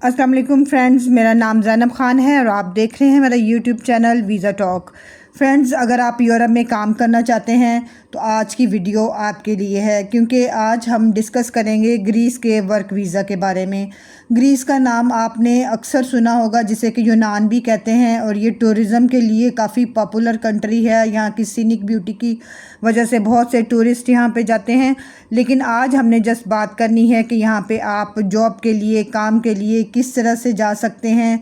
अस्सलाम वालेकुम फ्रेंड्स, मेरा नाम ज़ैनब ख़ान है और आप देख रहे हैं मेरा YouTube channel visa talk. Friends, अगर आप यूरोप में काम करना चाहते हैं तो आज की वीडियो आपके लिए है, क्योंकि आज हम डिस्कस करेंगे ग्रीस के वर्क वीज़ा के बारे में। ग्रीस का नाम आपने अक्सर सुना होगा, जिसे कि यूनान भी कहते हैं, और ये टूरिज़म के लिए काफ़ी पॉपुलर कंट्री है। यहाँ की सीनिक ब्यूटी की वजह से बहुत से टूरिस्ट यहाँ पे जाते हैं। लेकिन आज हमने जस्ट बात करनी है कि यहाँ पे आप जॉब के लिए, काम के लिए किस तरह से जा सकते हैं,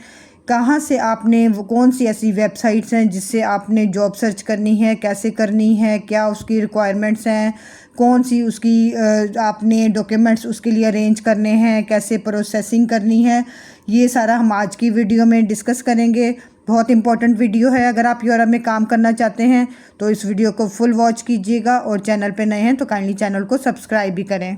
कहाँ से आपने वो कौन सी ऐसी वेबसाइट्स हैं जिससे आपने जॉब सर्च करनी है, कैसे करनी है, क्या उसकी रिक्वायरमेंट्स हैं, कौन सी उसकी आपने डॉक्यूमेंट्स उसके लिए अरेंज करने हैं, कैसे प्रोसेसिंग करनी है। ये सारा हम आज की वीडियो में डिस्कस करेंगे। बहुत इंपॉर्टेंट वीडियो है। अगर आप यूरोप में काम करना चाहते हैं तो इस वीडियो को फुल वॉच कीजिएगा, और चैनल पे नए हैं तो काइंडली चैनल को सब्सक्राइब भी करें।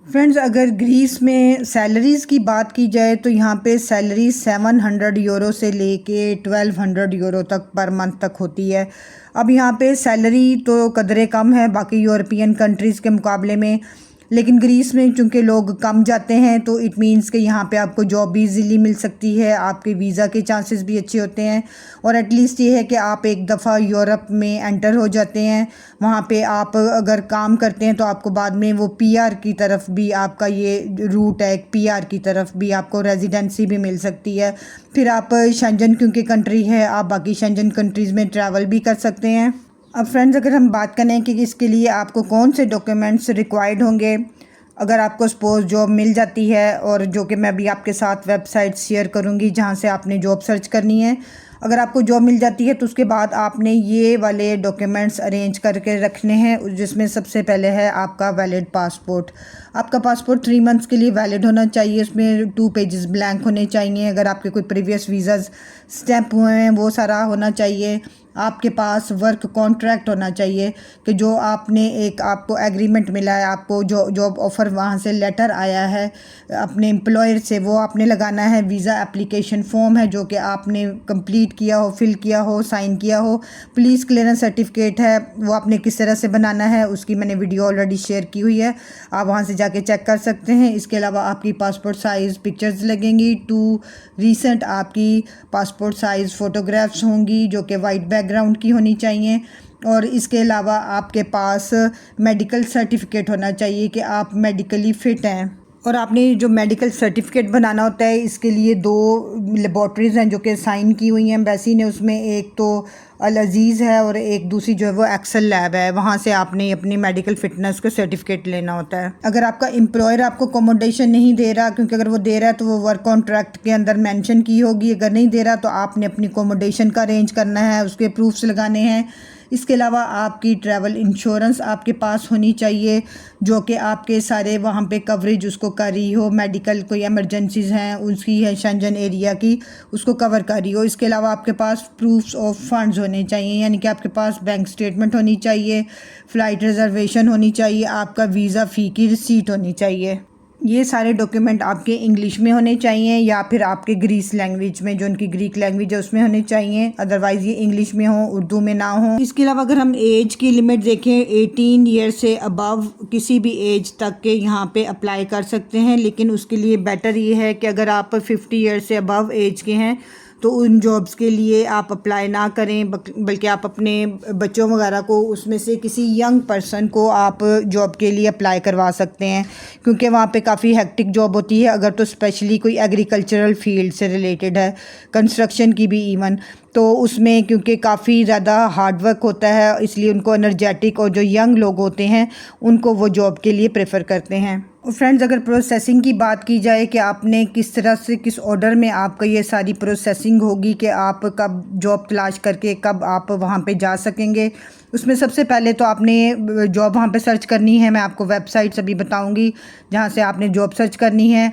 फ्रेंड्स, अगर ग्रीस में सैलरीज़ की बात की जाए तो यहाँ पे सैलरी 700 यूरो से लेके 1200 यूरो तक पर मंथ तक होती है। अब यहाँ पे सैलरी तो कदरे कम है बाकी यूरोपियन कंट्रीज़ के मुकाबले में, लेकिन ग्रीस में चूँकि लोग कम जाते हैं तो इट मीन्स कि यहाँ पे आपको जॉब भी इजीली मिल सकती है, आपके वीज़ा के चांसेस भी अच्छे होते हैं, और एटलीस्ट ये है कि आप एक दफ़ा यूरोप में एंटर हो जाते हैं। वहाँ पे आप अगर काम करते हैं तो आपको बाद में वो पीआर की तरफ भी आपका ये रूट है, पीआर की तरफ भी आपको रेजिडेंसी भी मिल सकती है। फिर आप शेंजन क्योंकि कंट्री है, आप बाकी शेंजन कंट्रीज़ में ट्रैवल भी कर सकते हैं। अब फ्रेंड्स, अगर हम बात करें कि इसके लिए आपको कौन से डॉक्यूमेंट्स रिक्वायर्ड होंगे, अगर आपको सपोज़ जॉब मिल जाती है, और जो कि मैं अभी आपके साथ वेबसाइट शेयर करूंगी जहां से आपने जॉब सर्च करनी है। अगर आपको जॉब मिल जाती है तो उसके बाद आपने ये वाले डॉक्यूमेंट्स अरेंज करके रखने हैं, जिसमें सबसे पहले है आपका वैलिड पासपोर्ट। आपका पासपोर्ट 3 मंथ्स के लिए वैलिड होना चाहिए, उसमें 2 पेजेस ब्लैंक होने चाहिए। अगर आपके कोई प्रीवियस वीज़ाज स्टैम्प हुए हैं वो सारा होना चाहिए। आपके पास वर्क कॉन्ट्रैक्ट होना चाहिए कि जो आपने एक आपको एग्रीमेंट मिला है, आपको जो जॉब ऑफ़र वहाँ से लेटर आया है अपने एम्प्लॉयर से, वो आपने लगाना है। वीज़ा एप्लीकेशन फॉर्म है जो कि आपने कंप्लीट किया हो, फिल किया हो, साइन किया हो। पुलिस क्लियरेंस सर्टिफिकेट है, वो आपने किस तरह से बनाना है उसकी मैंने वीडियो ऑलरेडी शेयर की हुई है, आप वहाँ से जाके चेक कर सकते हैं। इसके अलावा आपकी पासपोर्ट साइज़ पिक्चर्स लगेंगी, 2 रीसेंट आपकी पासपोर्ट साइज़ फ़ोटोग्राफ्स होंगी जो कि वाइट बैकग्राउंड की होनी चाहिए। और इसके अलावा आपके पास मेडिकल सर्टिफिकेट होना चाहिए कि आप मेडिकली फ़िट हैं। और आपने जो मेडिकल सर्टिफिकेट बनाना होता है, इसके लिए 2 लेबॉर्ट्रीज़ हैं जो कि साइन की हुई हैं एम्बेसी ने। उसमें एक तो अल अज़ीज़ है और एक दूसरी जो है वो एक्सेल लैब है। वहाँ से आपने अपनी मेडिकल फिटनेस का सर्टिफिकेट लेना होता है। अगर आपका एम्प्लॉयर आपको अकोमोडेशन नहीं दे रहा, क्योंकि अगर वो दे रहा है तो वो वर्क कॉन्ट्रैक्ट के अंदर मेंशन की होगी, अगर नहीं दे रहा तो आपने अपनी अकोमोडेशन का अरेंज करना है, उसके प्रूफ्स लगाने हैं। इसके अलावा आपकी ट्रैवल इंश्योरेंस आपके पास होनी चाहिए जो कि आपके सारे वहाँ पे कवरेज उसको कर रही हो। मेडिकल कोई एमरजेंसीज़ हैं उसकी है, शेंजन एरिया की, उसको कवर कर रही हो। इसके अलावा आपके पास प्रूफ्स ऑफ फंड्स होने चाहिए, यानी कि आपके पास बैंक स्टेटमेंट होनी चाहिए, फ़्लाइट रिजर्वेशन होनी चाहिए, आपका वीज़ा फ़ी की रिसीट होनी चाहिए। ये सारे डॉक्यूमेंट आपके इंग्लिश में होने चाहिए या फिर आपके ग्रीस लैंग्वेज में, जो उनकी ग्रीक लैंग्वेज है उसमें होने चाहिए। अदरवाइज़ ये इंग्लिश में हो, उर्दू में ना हो। इसके अलावा अगर हम एज की लिमिट देखें, 18 ईयर से अबव किसी भी एज तक के यहाँ पे अप्लाई कर सकते हैं, लेकिन उसके लिए बेटर ये है कि अगर आप 50 ईयर से अबव एज के हैं तो उन जॉब्स के लिए आप अप्लाई ना करें, बल्कि आप अपने बच्चों वगैरह को उसमें से किसी यंग पर्सन को आप जॉब के लिए अप्लाई करवा सकते हैं, क्योंकि वहाँ पे काफ़ी हेक्टिक जॉब होती है। अगर तो स्पेशली कोई एग्रीकल्चरल फील्ड से रिलेटेड है, कंस्ट्रक्शन की भी इवन, तो उसमें क्योंकि काफ़ी ज़्यादा हार्ड वर्क होता है, इसलिए उनको एनर्जेटिक और जो यंग लोग होते हैं उनको वो जॉब के लिए प्रेफर करते हैं। और फ्रेंड्स, अगर प्रोसेसिंग की बात की जाए कि आपने किस तरह से किस ऑर्डर में आपका ये सारी प्रोसेसिंग होगी कि आप कब जॉब तलाश करके कब आप वहाँ पे जा सकेंगे, उसमें सबसे पहले तो आपने जॉब वहाँ पे सर्च करनी है। मैं आपको वेबसाइट्स अभी बताऊँगी जहाँ से आपने जॉब सर्च करनी है।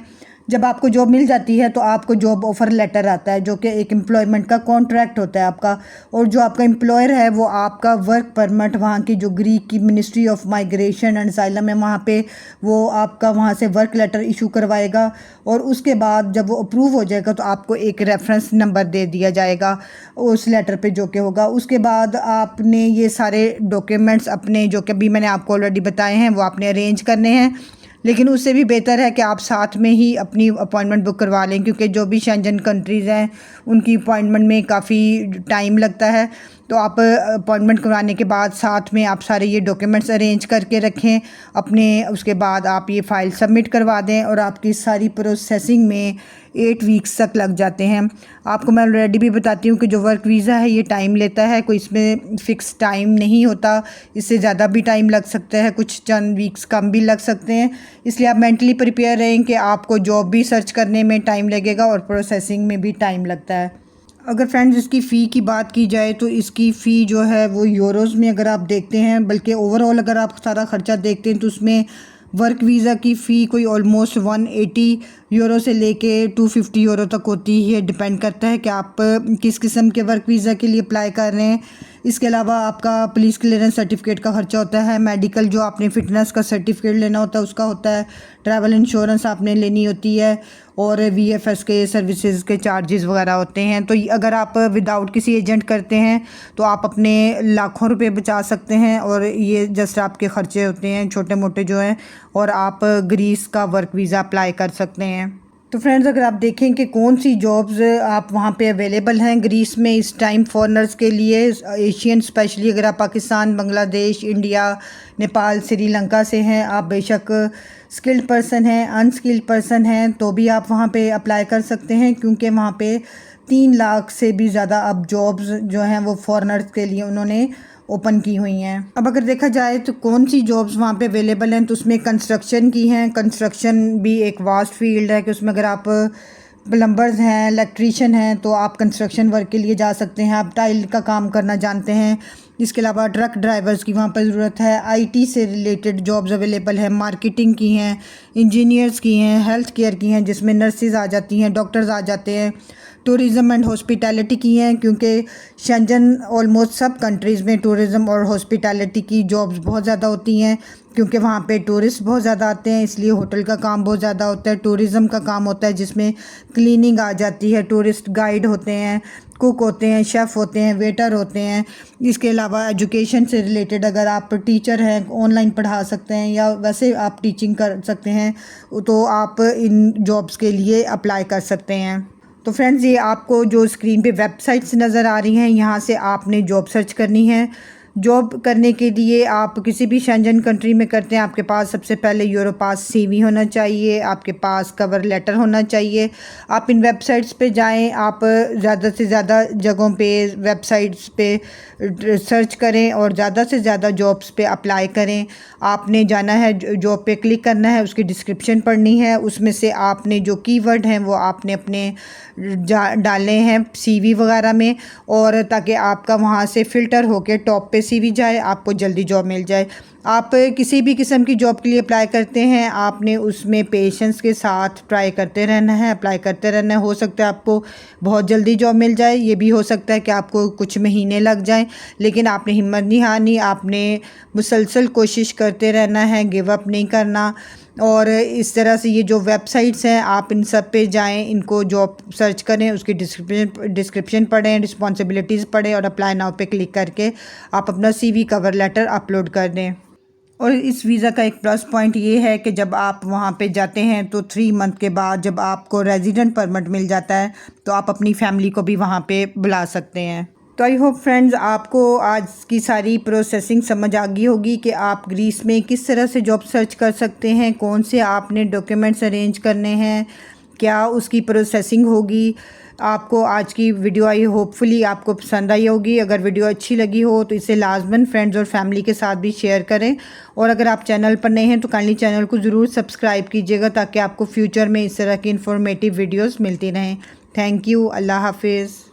जब आपको जॉब मिल जाती है तो आपको जॉब ऑफ़र लेटर आता है जो कि एक एम्प्लॉयमेंट का कॉन्ट्रैक्ट होता है आपका, और जो आपका एम्प्लॉयर है वो आपका वर्क परमिट वहाँ की जो ग्रीक की ministry of migration and asylum है वहाँ पे वो आपका वहाँ से वर्क लेटर इशू करवाएगा, और उसके बाद जब वो अप्रूव हो जाएगा तो आपको एक रेफरेंस नंबर दे दिया जाएगा उस लेटर पे जो कि होगा। उसके बाद आपने ये सारे डॉक्यूमेंट्स अपने जो कि अभी मैंने आपको ऑलरेडी बताए हैं वो आपने अरेंज करने हैं। लेकिन उससे भी बेहतर है कि आप साथ में ही अपनी अपॉइंटमेंट बुक करवा लें, क्योंकि जो भी शेंजन कंट्रीज़ हैं उनकी अपॉइंटमेंट में काफ़ी टाइम लगता है। तो आप अपॉइंटमेंट करवाने के बाद साथ में आप सारे ये डॉक्यूमेंट्स अरेंज करके रखें अपने, उसके बाद आप ये फ़ाइल सबमिट करवा दें और आपकी सारी प्रोसेसिंग में 8 वीक्स तक लग जाते हैं। आपको मैं ऑलरेडी भी बताती हूँ कि जो वर्क वीज़ा है ये टाइम लेता है, कोई इसमें फ़िक्स टाइम नहीं होता, इससे ज़्यादा भी टाइम लग सकता है, कुछ चंद वीक्स कम भी लग सकते हैं। इसलिए आप मेंटली प्रिपेयर रहें कि आपको जॉब भी सर्च करने में टाइम लगेगा और प्रोसेसिंग में भी टाइम लगता है। अगर फ्रेंड्स इसकी फ़ी की बात की जाए तो इसकी फ़ी जो है वो यूरोज़ में अगर आप देखते हैं, बल्कि ओवरऑल अगर आप सारा ख़र्चा देखते हैं तो उसमें वर्क वीज़ा की फ़ी कोई ऑलमोस्ट 180 यूरो से लेके 250 यूरो तक होती है। डिपेंड करता है कि आप किस किस्म के वर्क वीज़ा के लिए अप्लाई कर रहे हैं। इसके अलावा आपका पुलिस क्लियरेंस सर्टिफिकेट का ख़र्चा होता है, मेडिकल जो आपने फ़िटनेस का सर्टिफिकेट लेना होता है उसका होता है, ट्रैवल इंश्योरेंस आपने लेनी होती है और VFS के सर्विसेज के चार्जेस वगैरह होते हैं। तो अगर आप विदाउट किसी एजेंट करते हैं तो आप अपने लाखों रुपए बचा सकते हैं और ये जस्ट आपके ख़र्चे होते हैं छोटे मोटे जो हैं, और आप ग्रीस का वर्क वीज़ा अप्लाई कर सकते हैं। तो फ्रेंड्स अगर आप देखें कि कौन सी जॉब्स आप वहाँ पे अवेलेबल हैं ग्रीस में इस टाइम फॉरेनर्स के लिए, एशियन स्पेशली, अगर आप पाकिस्तान, बांग्लादेश, इंडिया, नेपाल, श्रीलंका से हैं, आप बेशक स्किल्ड पर्सन हैं, अनस्किल्ड पर्सन हैं, तो भी आप वहाँ पे अप्लाई कर सकते हैं, क्योंकि वहाँ पे 3 लाख से भी ज़्यादा अब जॉब्स जो हैं वो फॉरेनर्स के लिए उन्होंने ओपन की हुई हैं। अब अगर देखा जाए तो कौन सी जॉब्स वहाँ पे अवेलेबल हैं, तो उसमें कंस्ट्रक्शन की हैं। कंस्ट्रक्शन भी एक वास्ट फील्ड है कि उसमें अगर आप प्लम्बर्स हैं, इलेक्ट्रीशियन हैं, तो आप कंस्ट्रक्शन वर्क के लिए जा सकते हैं। आप टाइल का काम करना जानते हैं। इसके अलावा ट्रक ड्राइवर्स की वहाँ पर ज़रूरत है। IT से रिलेटेड जॉब्स अवेलेबल है, मार्केटिंग की हैं, इंजीनियर्स की हैं, हेल्थ केयर की हैं जिसमें नर्सेज आ जाती हैं, डॉक्टर्स आ जाते हैं, टूरिज़म एंड हॉस्पिटैलिटी की हैं, क्योंकि शेंजन ऑलमोस्ट सब कंट्रीज़ में टूरिज़म और हॉस्पिटैलिटी की जॉब्स बहुत ज़्यादा होती हैं, क्योंकि वहाँ पे टूरिस्ट बहुत ज़्यादा आते हैं, इसलिए होटल का काम बहुत ज़्यादा होता है। टूरिज़म का काम होता है जिसमें क्लीनिंग आ जाती है, टूरिस्ट गाइड होते हैं, कुक होते हैं, शेफ़ होते हैं, वेटर होते हैं। इसके अलावा एजुकेशन से रिलेटेड अगर आप टीचर हैं, ऑनलाइन पढ़ा सकते हैं या वैसे आप टीचिंग कर सकते हैं, तो आप इन जॉब्स के लिए अप्लाई कर सकते हैं। तो फ्रेंड्स ये आपको जो स्क्रीन पे वेबसाइट्स नज़र आ रही हैं, यहाँ से आपने जॉब सर्च करनी है। जॉब करने के लिए आप किसी भी शेंजन कंट्री में करते हैं, आपके पास सबसे पहले यूरो पास CV होना चाहिए, आपके पास कवर लेटर होना चाहिए। आप इन वेबसाइट्स पे जाएं, आप ज़्यादा से ज़्यादा जगहों पे वेबसाइट्स पे सर्च करें और ज़्यादा से ज़्यादा जॉब्स पे अप्लाई करें। आपने जाना है, जॉब पे क्लिक करना है, उसकी डिस्क्रिप्शन पढ़नी है, उसमें से आपने जो कीवर्ड हैं वो आपने अपने डालने हैं CV वगैरह में, और ताकि आपका वहाँ से फ़िल्टर होकर टॉप पे CV जाए, आपको जल्दी जॉब मिल जाए। आप किसी भी किस्म की जॉब के लिए अप्लाई करते हैं, आपने उसमें पेशेंस के साथ ट्राई करते रहना है, अप्लाई करते रहना है। हो सकता है आपको बहुत जल्दी जॉब मिल जाए, ये भी हो सकता है कि आपको कुछ महीने लग जाएं, लेकिन आपने हिम्मत नहीं हारनी, आपने मुसलसल कोशिश करते रहना है, गिव अप नहीं करना। और इस तरह से ये जो वेबसाइट्स हैं आप इन सब पे जाएं, इनको जॉब सर्च करें, उसकी डिस्क्रिप्शन पढ़ें, रिस्पॉन्सिबिलिटीज़ पढ़ें और अप्लाई नाउ पे क्लिक करके आप अपना CV कवर लेटर अपलोड कर दें। और इस वीज़ा का एक प्लस पॉइंट ये है कि जब आप वहाँ पे जाते हैं तो 3 मंथ के बाद जब आपको रेजिडेंट परमिट मिल जाता है तो आप अपनी फैमिली को भी वहाँ पे बुला सकते हैं। तो आई होप फ्रेंड्स आपको आज की सारी प्रोसेसिंग समझ आ गई होगी कि आप ग्रीस में किस तरह से जॉब सर्च कर सकते हैं, कौन से आपने डॉक्यूमेंट्स अरेंज करने हैं, क्या उसकी प्रोसेसिंग होगी। आपको आज की वीडियो आई होपफुली आपको पसंद आई होगी। अगर वीडियो अच्छी लगी हो तो इसे लाजमन फ्रेंड्स और फैमिली के साथ भी शेयर करें, और अगर आप चैनल पर नए हैं तो काइंडली चैनल को ज़रूर सब्सक्राइब कीजिएगा ताकि आपको फ्यूचर में इस तरह की इन्फॉर्मेटिव वीडियोस मिलती रहें। Thank you. अल्लाह हाफिज़।